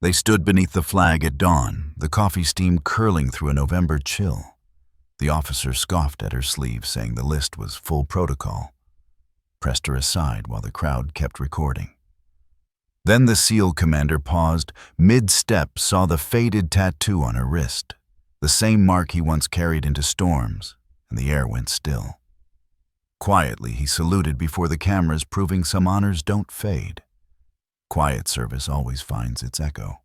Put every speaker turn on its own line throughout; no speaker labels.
They stood beneath the flag at dawn, the coffee steam curling through a November chill. The officer scoffed at her sleeve, saying the list was full protocol, pressed her aside while the crowd kept recording. Then the SEAL commander paused, mid-step, saw the faded tattoo on her wrist, the same mark he once carried into storms, and the air went still. Quietly, he saluted before the cameras, proving some honors don't fade. Quiet service always finds its echo.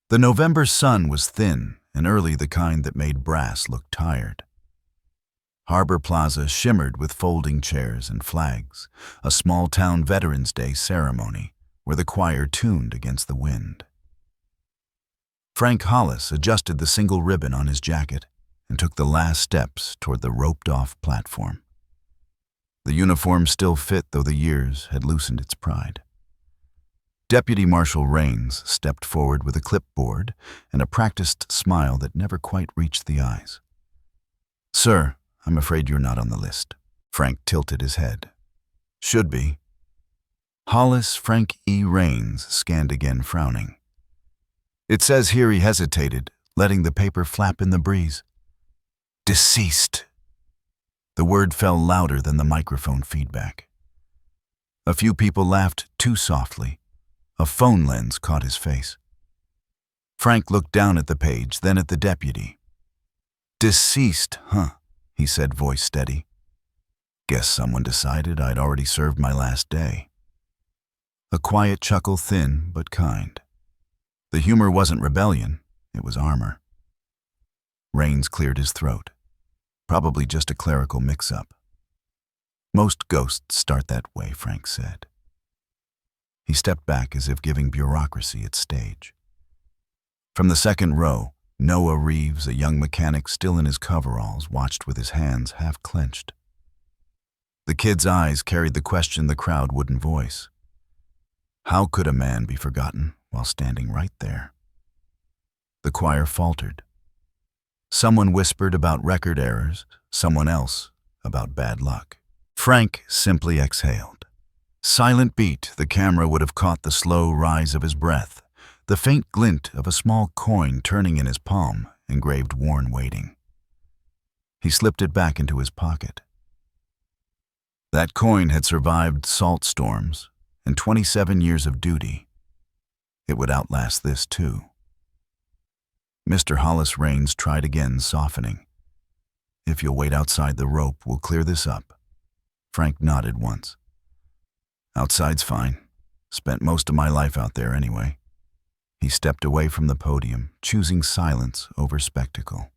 The November sun was thin and early, the kind that made brass look tired. Harbor Plaza shimmered with folding chairs and flags, a small-town Veterans Day ceremony where the choir tuned against the wind. Frank Hollis adjusted the single ribbon on his jacket and took the last steps toward the roped-off platform. The uniform still fit, though the years had loosened its pride. Deputy Marshal Raines stepped forward with a clipboard and a practiced smile that never quite reached the eyes. "Sir, I'm afraid you're not on the list." Frank tilted his head. "Should be." Hollis Frank E. Raines scanned again, frowning. "It says here," he hesitated, letting the paper flap in the breeze. "Deceased." The word fell louder than the microphone feedback. A few people laughed too softly. A phone lens caught his face. Frank looked down at the page, then at the deputy. "Deceased, huh?" he said, voice steady. "Guess someone decided I'd already served my last day." A quiet chuckle, thin but kind. The humor wasn't rebellion, it was armor. Raines cleared his throat. Probably just a clerical mix-up. "Most ghosts start that way," Frank said. He stepped back as if giving bureaucracy its stage. From the second row, Noah Reeves, a young mechanic still in his coveralls, watched with his hands half clenched. The kid's eyes carried the question the crowd wouldn't voice. How could a man be forgotten while standing right there? The choir faltered. Someone whispered about record errors, someone else about bad luck. Frank simply exhaled. Silent beat, the camera would have caught the slow rise of his breath, the faint glint of a small coin turning in his palm, engraved "Worn Waiting." He slipped it back into his pocket. That coin had survived salt storms and 27 years of duty. It would outlast this, too. Mr. Hollis Raines tried again, softening. "If you'll wait outside the rope, we'll clear this up." Frank nodded once. "Outside's fine. Spent most of my life out there anyway." He stepped away from the podium, choosing silence over spectacle.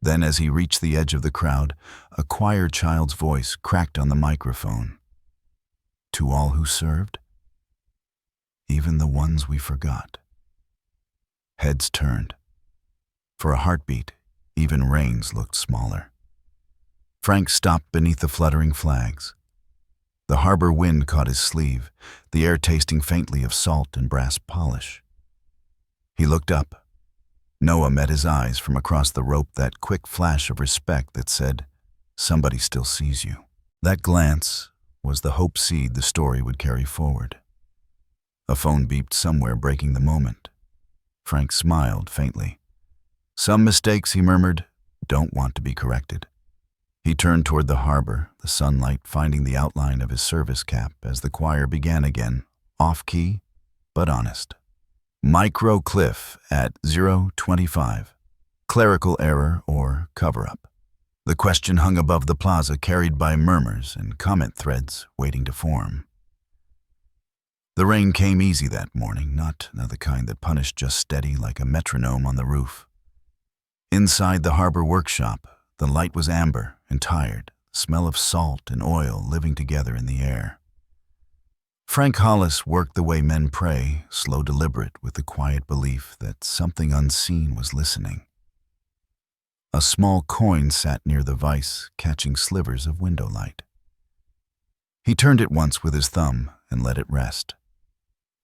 Then, as he reached the edge of the crowd, a choir child's voice cracked on the microphone. "To all who served, even the ones we forgot." Heads turned. For a heartbeat, even Raines looked smaller. Frank stopped beneath the fluttering flags. The harbor wind caught his sleeve, the air tasting faintly of salt and brass polish. He looked up. Noah met his eyes from across the rope, that quick flash of respect that said, "Somebody still sees you." That glance was the hope seed the story would carry forward. A phone beeped somewhere, breaking the moment. Frank smiled faintly. "Some mistakes," he murmured, "don't want to be corrected." He turned toward the harbor, the sunlight finding the outline of his service cap as the choir began again, off-key but honest. Micro cliff at 025. Clerical error or cover-up. The question hung above the plaza, carried by murmurs and comment threads waiting to form. The rain came easy that morning, not the kind that punished, just steady like a metronome on the roof. Inside the harbor workshop, the light was amber and tired, smell of salt and oil living together in the air. Frank Hollis worked the way men pray, slow, deliberate, with the quiet belief that something unseen was listening. A small coin sat near the vise, catching slivers of window light. He turned it once with his thumb and let it rest.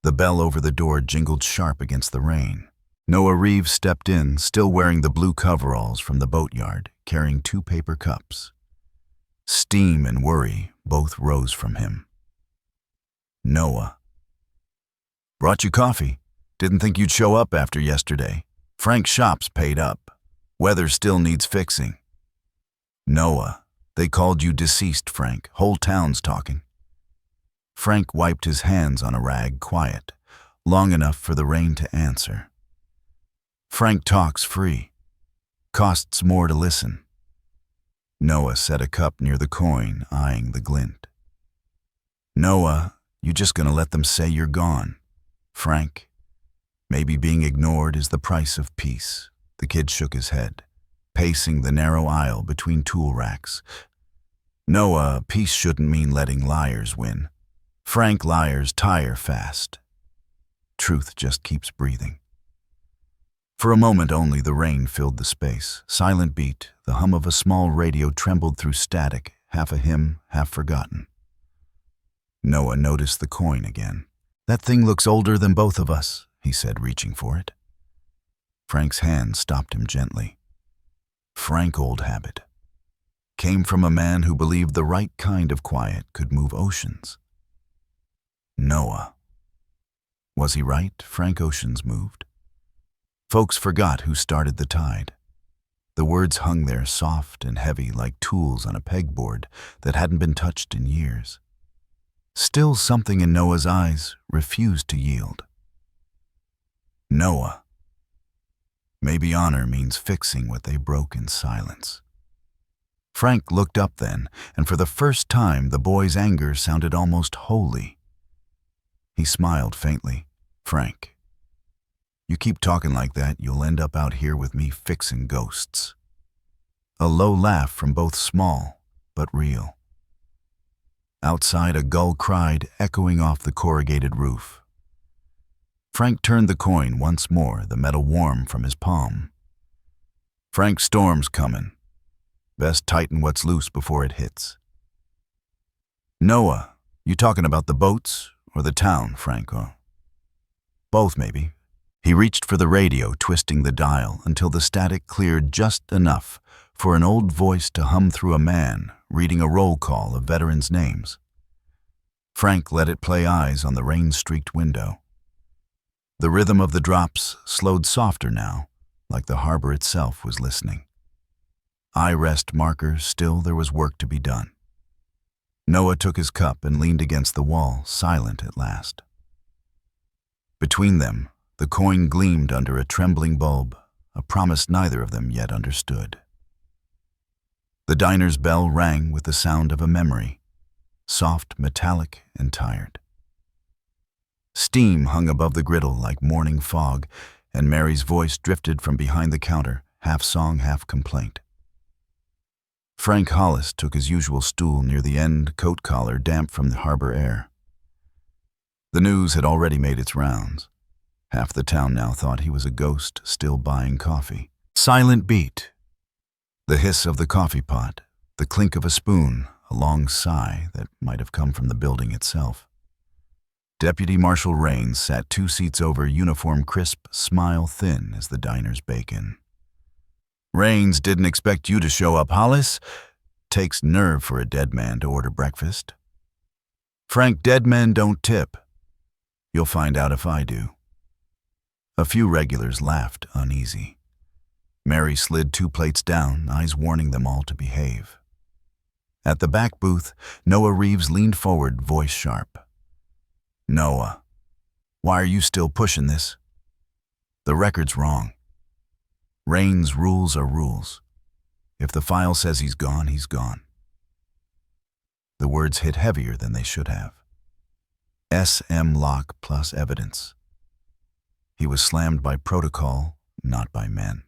The bell over the door jingled sharp against the rain. Noah Reeves stepped in, still wearing the blue coveralls from the boatyard, carrying 2 paper cups. Steam and worry both rose from him. Noah. Brought you coffee. Didn't think you'd show up after yesterday. Frank's shop's paid up. Weather still needs fixing. Noah, they called you deceased, Frank. Whole town's talking. Frank wiped his hands on a rag, quiet, long enough for the rain to answer. Frank talks free. Costs more to listen. Noah set a cup near the coin, eyeing the glint. Noah, you just gonna let them say you're gone? Frank, maybe being ignored is the price of peace. The kid shook his head, pacing the narrow aisle between tool racks. Noah, peace shouldn't mean letting liars win. Frank, liars tire fast. Truth just keeps breathing. For a moment only, the rain filled the space. Silent beat, the hum of a small radio trembled through static, half a hymn, half forgotten. Noah noticed the coin again. That thing looks older than both of us, he said, reaching for it. Frank's hand stopped him gently. Frank, old habit. Came from a man who believed the right kind of quiet could move oceans. Noah. Was he right? Frank, oceans moved. Folks forgot who started the tide. The words hung there soft and heavy like tools on a pegboard that hadn't been touched in years. Still, something in Noah's eyes refused to yield. Noah. Maybe honor means fixing what they broke in silence. Frank looked up then, and for the first time the boy's anger sounded almost holy. He smiled faintly. Frank, you keep talking like that, you'll end up out here with me fixing ghosts. A low laugh from both small but real. Outside, a gull cried, echoing off the corrugated roof. Frank turned the coin once more, the metal warm from his palm. Frank, storm's comin'. Best tighten what's loose before it hits. Noah, you talking about the boats or the town, Frank? Both, maybe. He reached for the radio, twisting the dial until the static cleared just enough for an old voice to hum through a man reading a roll call of veterans' names. Frank let it play eyes on the rain-streaked window. The rhythm of the drops slowed softer now, like the harbor itself was listening. Eye rest marker, still there was work to be done. Noah took his cup and leaned against the wall, silent at last. Between them, the coin gleamed under a trembling bulb, a promise neither of them yet understood. The diner's bell rang with the sound of a memory, soft, metallic, and tired. Steam hung above the griddle like morning fog, and Mary's voice drifted from behind the counter, half song, half complaint. Frank Hollis took his usual stool near the end, coat collar damp from the harbor air. The news had already made its rounds. Half the town now thought he was a ghost still buying coffee. Silent beat. The hiss of the coffee pot, the clink of a spoon, a long sigh that might have come from the building itself. Deputy Marshal Raines sat 2 seats over, uniform crisp, smile thin as the diner's bacon. Raines, didn't expect you to show up, Hollis. Takes nerve for a dead man to order breakfast. Frank, dead men don't tip. You'll find out if I do. A few regulars laughed, uneasy. Mary slid 2 plates down, eyes warning them all to behave. At the back booth, Noah Reeves leaned forward, voice sharp. Noah, why are you still pushing this? The record's wrong. Raines' rules are rules. If the file says he's gone, he's gone. The words hit heavier than they should have. SM lock plus evidence. He was slammed by protocol, not by men.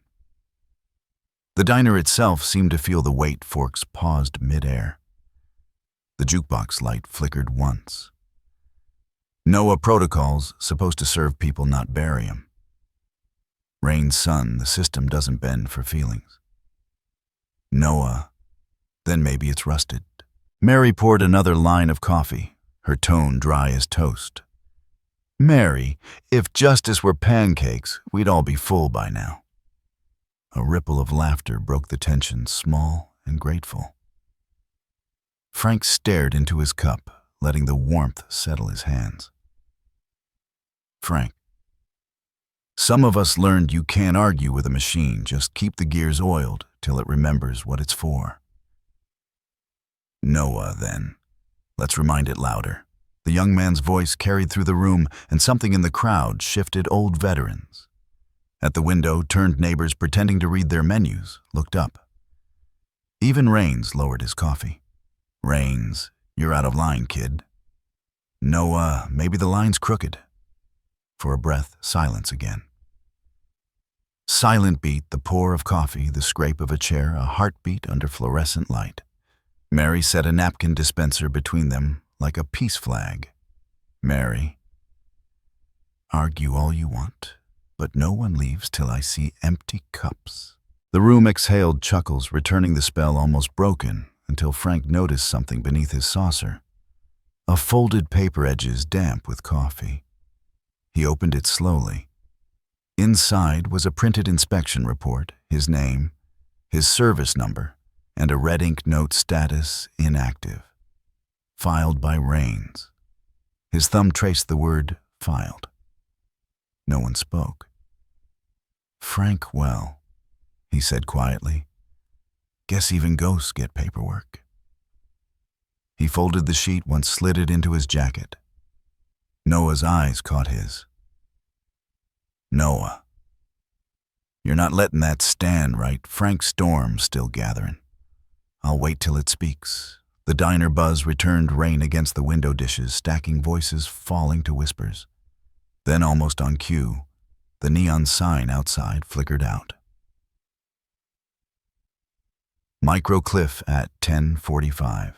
The diner itself seemed to feel the weight. Forks paused mid-air. The jukebox light flickered once. Noah, protocols, supposed to serve people, not bury 'em. Rain's son, the system doesn't bend for feelings. Noah, then maybe it's rusted. Mary poured another line of coffee, her tone dry as toast. Mary, if justice were pancakes, we'd all be full by now. A ripple of laughter broke the tension, small and grateful. Frank stared into his cup, letting the warmth settle his hands. Frank. Some of us learned you can't argue with a machine, just keep the gears oiled till it remembers what it's for. Noah, then. Let's remind it louder. The young man's voice carried through the room, and something in the crowd shifted old veterans. At the window, turned neighbors pretending to read their menus looked up. Even Rains lowered his coffee. Rains, you're out of line, kid. Noah, maybe the line's crooked. For a breath, silence again. Silent beat, the pour of coffee, the scrape of a chair, a heartbeat under fluorescent light. Mary set a napkin dispenser between them like a peace flag. Mary. Argue all you want, but no one leaves till I see empty cups. The room exhaled chuckles, returning the spell almost broken, until Frank noticed something beneath his saucer. A folded paper edges damp with coffee. He opened it slowly. Inside was a printed inspection report, his name, his service number, and a red ink note status inactive. Filed by Rains. His thumb traced the word filed. No one spoke. Frank, well, he said quietly. Guess even ghosts get paperwork. He folded the sheet once, slid it into his jacket. Noah's eyes caught his. Noah. You're not letting that stand, right? Frank's storm's still gathering. I'll wait till it speaks. The diner buzz returned, rain against the window dishes, stacking voices falling to whispers. Then, almost on cue, the neon sign outside flickered out. Micro Cliff at 10:45.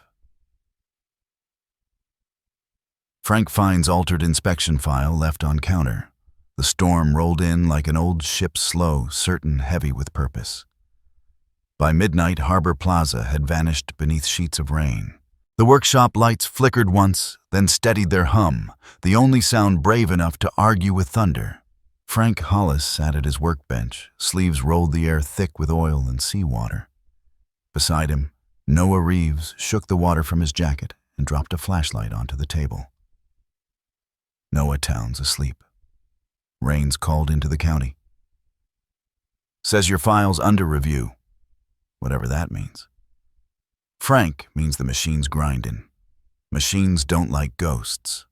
Frank finds altered inspection file left on counter. The storm rolled in like an old ship, slow, certain, heavy with purpose. By midnight, Harbor Plaza had vanished beneath sheets of rain. The workshop lights flickered once, then steadied their hum, the only sound brave enough to argue with thunder. Frank Hollis sat at his workbench, sleeves rolled the air thick with oil and seawater. Beside him, Noah Reeves shook the water from his jacket and dropped a flashlight onto the table. Noah Towns asleep. Rains called into the county. Says your file's under review. Whatever that means. Frank means the machine's grindin'. Machines don't like ghosts.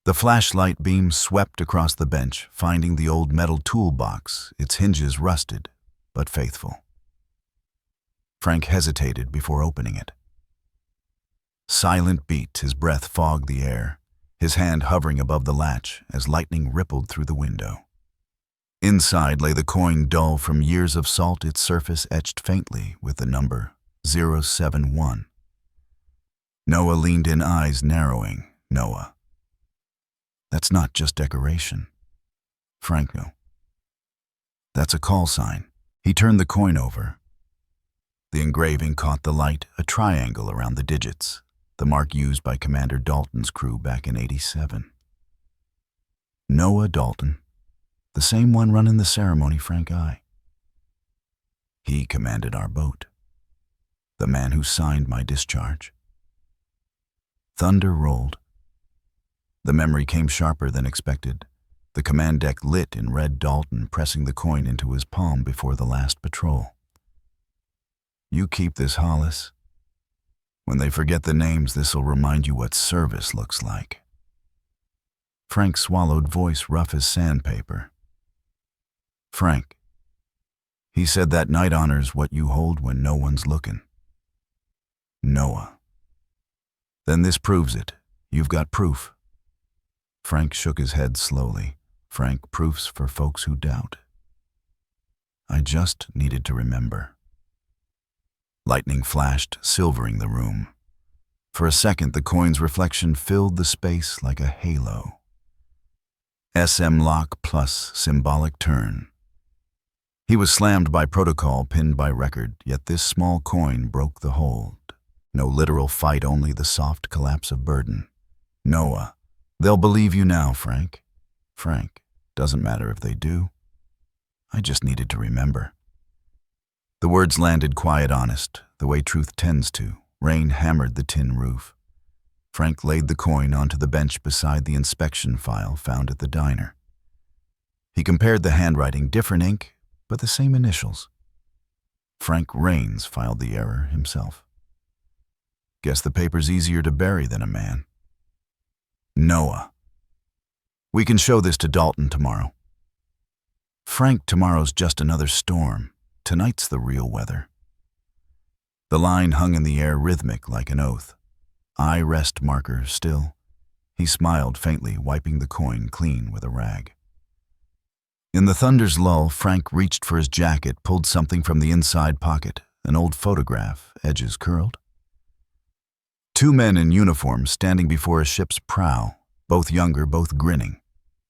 The flashlight beam swept across the bench, finding the old metal toolbox, its hinges rusted, but faithful. Frank hesitated before opening it. Silent beat, his breath fogged the air, his hand hovering above the latch as lightning rippled through the window. Inside lay the coin, dull from years of salt, its surface etched faintly with the number 071. Noah leaned in, eyes narrowing. Noah. That's not just decoration. Frank knew. That's a call sign. He turned the coin over. The engraving caught the light, a triangle around the digits, the mark used by Commander Dalton's crew back in '87. Noah Dalton. The same one running the ceremony, Frank I. He commanded our boat. The man who signed my discharge. Thunder rolled. The memory came sharper than expected. The command deck lit in red, Dalton pressing the coin into his palm before the last patrol. You keep this, Hollis. When they forget the names, this'll remind you what service looks like. Frank swallowed, voice rough as sandpaper. Frank. He said that night honor's what you hold when no one's looking. Noah. Then this proves it. You've got proof. Frank shook his head slowly. Frank, proofs for folks who doubt. I just needed to remember. Lightning flashed, silvering the room. For a second, the coin's reflection filled the space like a halo. SM lock plus symbolic turn. He was slammed by protocol, pinned by record, yet this small coin broke the hold. No literal fight, only the soft collapse of burden. Noah. They'll believe you now, Frank. Frank. Doesn't matter if they do. I just needed to remember. The words landed quiet, honest, the way truth tends to. Rain hammered the tin roof. Frank laid the coin onto the bench beside the inspection file found at the diner. He compared the handwriting, different ink, but the same initials. Frank Raines filed the error himself. Guess the paper's easier to bury than a man. Noah. We can show this to Dalton tomorrow. Frank, tomorrow's just another storm. Tonight's the real weather. The line hung in the air, rhythmic like an oath. I rest marker still. He smiled faintly, wiping the coin clean with a rag. In the thunder's lull, Frank reached for his jacket, pulled something from the inside pocket, an old photograph, edges curled. Two men in uniform standing before a ship's prow, both younger, both grinning.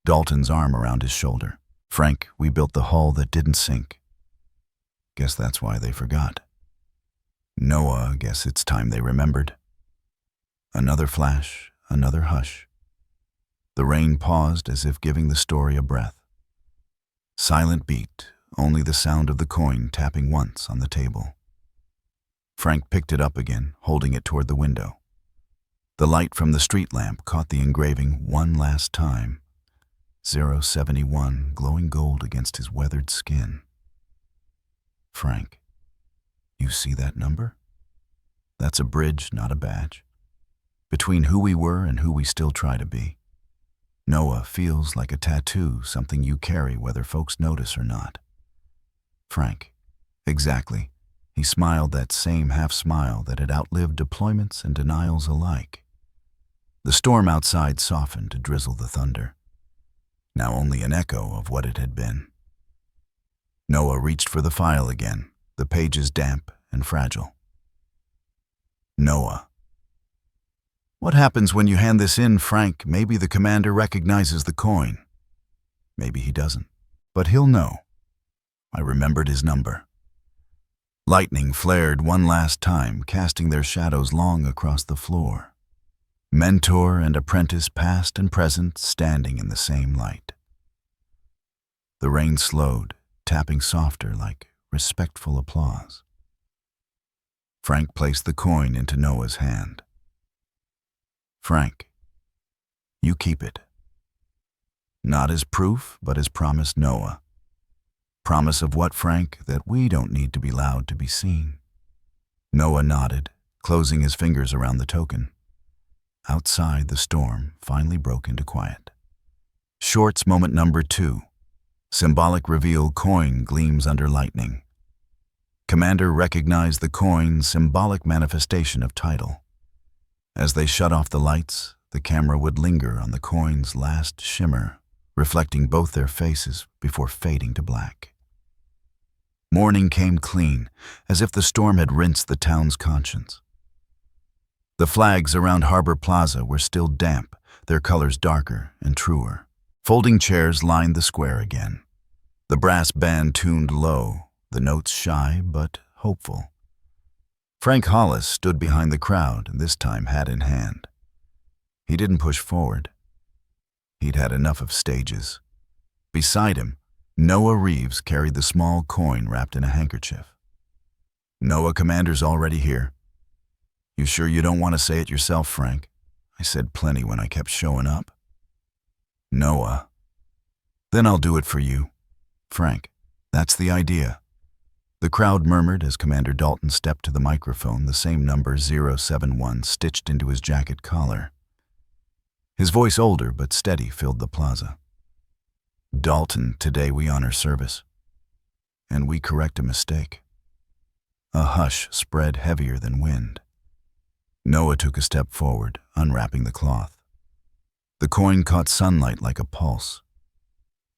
Dalton's arm around his shoulder. Frank, we built the hull that didn't sink. Guess that's why they forgot. Noah, guess it's time they remembered. Another flash, another hush. The rain paused as if giving the story a breath. Silent beat, only the sound of the coin tapping once on the table. Frank picked it up again, holding it toward the window. The light from the street lamp caught the engraving one last time. 071 glowing gold against his weathered skin. Frank, you see that number? That's a bridge, not a badge. Between who we were and who we still try to be. Noah feels like a tattoo, something you carry whether folks notice or not. Frank, exactly. He smiled that same half-smile that had outlived deployments and denials alike. The storm outside softened to drizzle the thunder. Now only an echo of what it had been. Noah reached for the file again, the pages damp and fragile. Noah. What happens when you hand this in, Frank? Maybe the commander recognizes the coin. Maybe he doesn't, but he'll know. I remembered his number. Lightning flared one last time, casting their shadows long across the floor. Mentor and apprentice, past and present, standing in the same light. The rain slowed, tapping softer like respectful applause. Frank placed the coin into Noah's hand. Frank, you keep it. Not as proof, but as promised Noah. Promise of what, Frank? That we don't need to be loud to be seen. Noah nodded, closing his fingers around the token. Outside, the storm finally broke into quiet. Short's moment number 2. Symbolic reveal, coin gleams under lightning. Commander recognized the coin, symbolic manifestation of title. As they shut off the lights, the camera would linger on the coin's last shimmer, reflecting both their faces before fading to black. Morning came clean, as if the storm had rinsed the town's conscience. The flags around Harbor Plaza were still damp, their colors darker and truer. Folding chairs lined the square again. The brass band tuned low, the notes shy but hopeful. Frank Hollis stood behind the crowd, this time hat in hand. He didn't push forward. He'd had enough of stages. Beside him, Noah Reeves carried the small coin wrapped in a handkerchief. Noah, Commander's already here. You sure you don't want to say it yourself, Frank? I said plenty when I kept showing up. Noah. Then I'll do it for you. Frank, that's the idea. The crowd murmured as Commander Dalton stepped to the microphone, the same number 071 stitched into his jacket collar. His voice, older but steady, filled the plaza. Dalton, today we honor service. And we correct a mistake. A hush spread heavier than wind. Noah took a step forward, unwrapping the cloth. The coin caught sunlight like a pulse.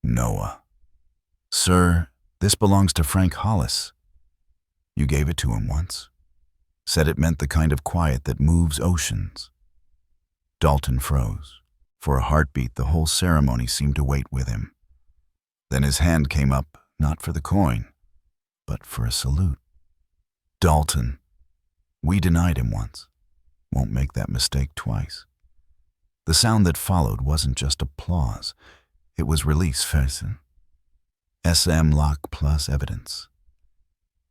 Noah. Sir, this belongs to Frank Hollis. You gave it to him once. Said it meant the kind of quiet that moves oceans. Dalton froze. For a heartbeat, the whole ceremony seemed to wait with him. Then his hand came up, not for the coin, but for a salute. Dalton. We denied him once. Won't make that mistake twice. The sound that followed wasn't just applause. It was release, Fersen. SM lock plus evidence.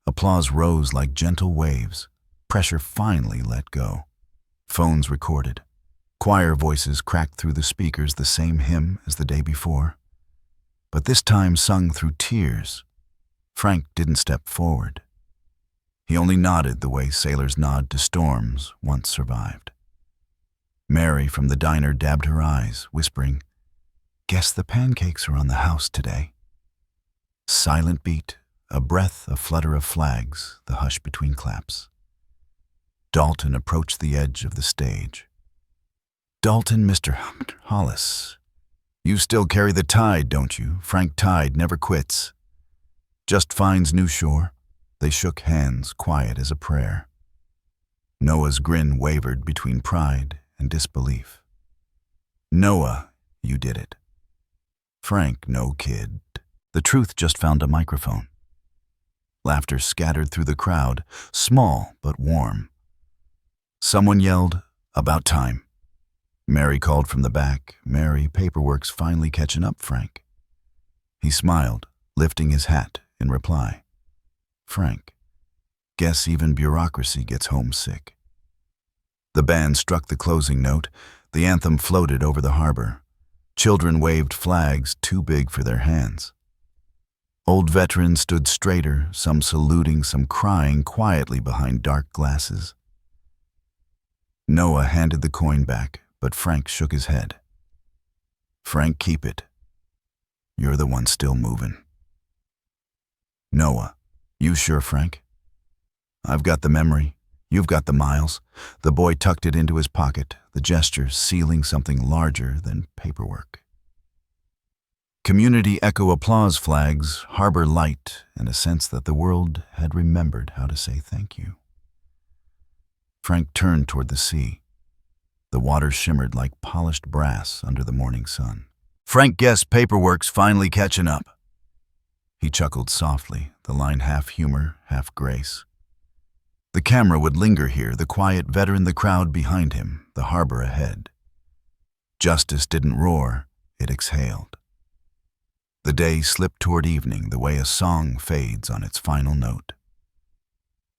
Applause rose like gentle waves. Pressure finally let go. Phones recorded. Choir voices cracked through the speakers, the same hymn as the day before, but this time sung through tears. Frank didn't step forward. He only nodded the way sailors nod to storms once survived. Mary from the diner dabbed her eyes, whispering, "Guess the pancakes are on the house today." Silent beat, a breath, a flutter of flags, the hush between claps. Dalton approached the edge of the stage. "Dalton, Mr. Hollis, you still carry the tide, don't you? Frank Tide never quits. Just finds new shore." They shook hands, quiet as a prayer. Noah's grin wavered between pride and disbelief. "Noah, you did it." "Frank, no kid." The truth just found a microphone. Laughter scattered through the crowd, small but warm. Someone yelled, "About time." Mary called from the back, "Mary, paperwork's finally catching up, Frank." He smiled, lifting his hat in reply. "Frank, guess even bureaucracy gets homesick." The band struck the closing note. The anthem floated over the harbor. Children waved flags too big for their hands. Old veterans stood straighter, some saluting, some crying quietly behind dark glasses. Noah handed the coin back, but Frank shook his head. "Frank, keep it. You're the one still moving." "Noah, you sure, Frank?" "I've got the memory. You've got the miles." The boy tucked it into his pocket, the gesture sealing something larger than paperwork. Community echo applause flags, harbor light, and a sense that the world had remembered how to say thank you. Frank turned toward the sea. The water shimmered like polished brass under the morning sun. "Frank, guess paperwork's finally catching up." He chuckled softly, the line half humor, half grace. The camera would linger here, the quiet veteran, the crowd behind him, the harbor ahead. Justice didn't roar, it exhaled. The day slipped toward evening, the way a song fades on its final note.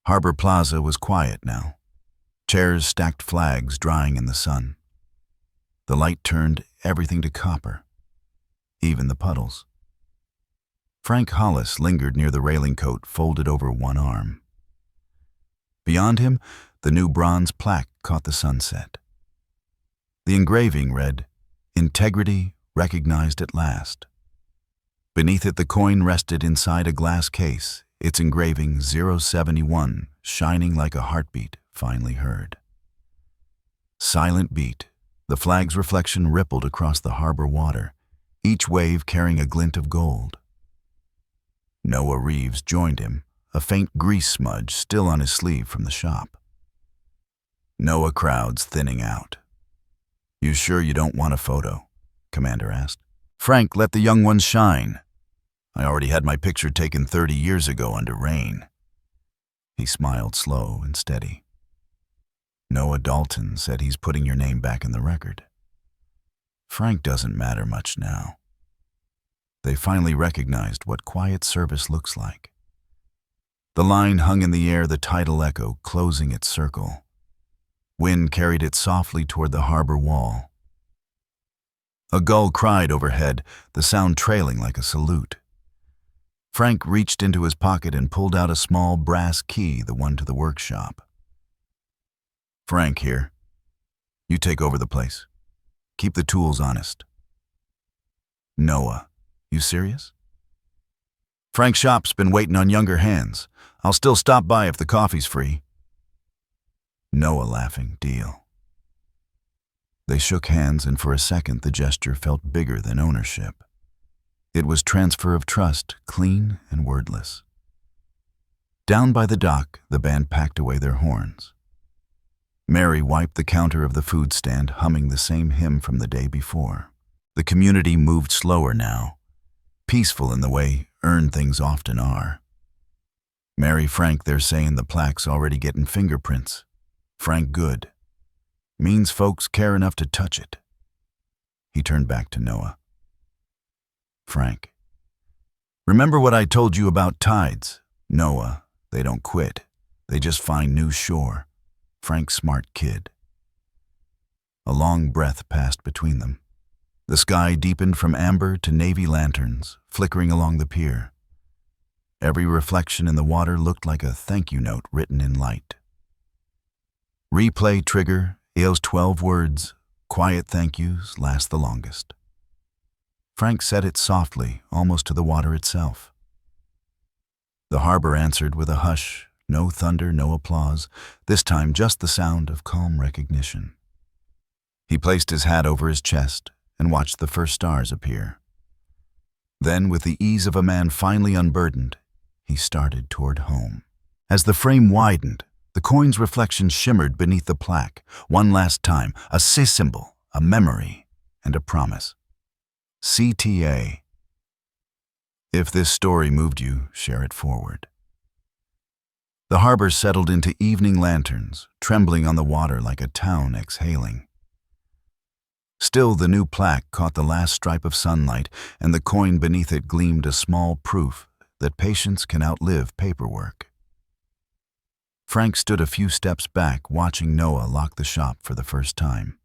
Harbor Plaza was quiet now. Chairs stacked flags drying in the sun. The light turned everything to copper, even the puddles. Frank Hollis lingered near the railing coat, folded over one arm. Beyond him, the new bronze plaque caught the sunset. The engraving read, "Integrity recognized at last." Beneath it, the coin rested inside a glass case, its engraving 071 shining like a heartbeat finally heard. Silent beat, the flag's reflection rippled across the harbor water, each wave carrying a glint of gold. Noah Reeves joined him, a faint grease smudge still on his sleeve from the shop. Noah crowds thinning out. "You sure you don't want a photo?" Commander asked. "Frank, let the young ones shine. I already had my picture taken 30 years ago under rain." He smiled slow and steady. "Noah Dalton said he's putting your name back in the record. Frank doesn't matter much now." They finally recognized what quiet service looks like. The line hung in the air, the tidal echo closing its circle. Wind carried it softly toward the harbor wall. A gull cried overhead, the sound trailing like a salute. Frank reached into his pocket and pulled out a small brass key, the one to the workshop. "Frank here. You take over the place. Keep the tools honest." "Noah, you serious?" "Frank's shop's been waiting on younger hands. I'll still stop by if the coffee's free." Noah laughing, "Deal." They shook hands, and for a second the gesture felt bigger than ownership. It was transfer of trust, clean and wordless. Down by the dock, the band packed away their horns. Mary wiped the counter of the food stand, humming the same hymn from the day before. The community moved slower now, peaceful in the way earned things often are. "Mary, Frank, they're saying the plaque's already getting fingerprints. Frank good. Means folks care enough to touch it." He turned back to Noah. "Frank, remember what I told you about tides? Noah, they don't quit. They just find new shore. Frank's smart kid." A long breath passed between them. The sky deepened from amber to navy lanterns, flickering along the pier. Every reflection in the water looked like a thank you note written in light. Replay trigger, EO's 12 words, quiet thank yous last the longest. Frank said it softly, almost to the water itself. The harbor answered with a hush, no thunder, no applause, this time just the sound of calm recognition. He placed his hat over his chest and watched the first stars appear. Then, with the ease of a man finally unburdened, he started toward home. As the frame widened, the coin's reflection shimmered beneath the plaque, one last time, a C symbol, a memory, and a promise. CTA. If this story moved you, share it forward. The harbor settled into evening lanterns, trembling on the water like a town exhaling. Still, the new plaque caught the last stripe of sunlight, and the coin beneath it gleamed a small proof that patience can outlive paperwork. Frank stood a few steps back, watching Noah lock the shop for the first time.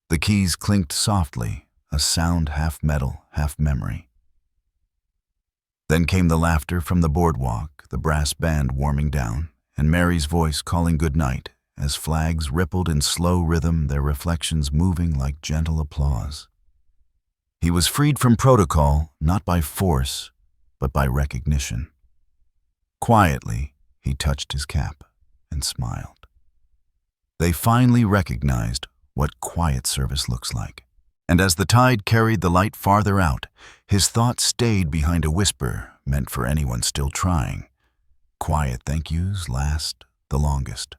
The keys clinked softly, a sound half metal, half memory. Then came the laughter from the boardwalk, the brass band warming down, and Mary's voice calling goodnight as flags rippled in slow rhythm, their reflections moving like gentle applause. He was freed from protocol, not by force, but by recognition. Quietly, he touched his cap and smiled. They finally recognized what quiet service looks like. And as the tide carried the light farther out, his thoughts stayed behind a whisper meant for anyone still trying. Quiet thank yous last the longest.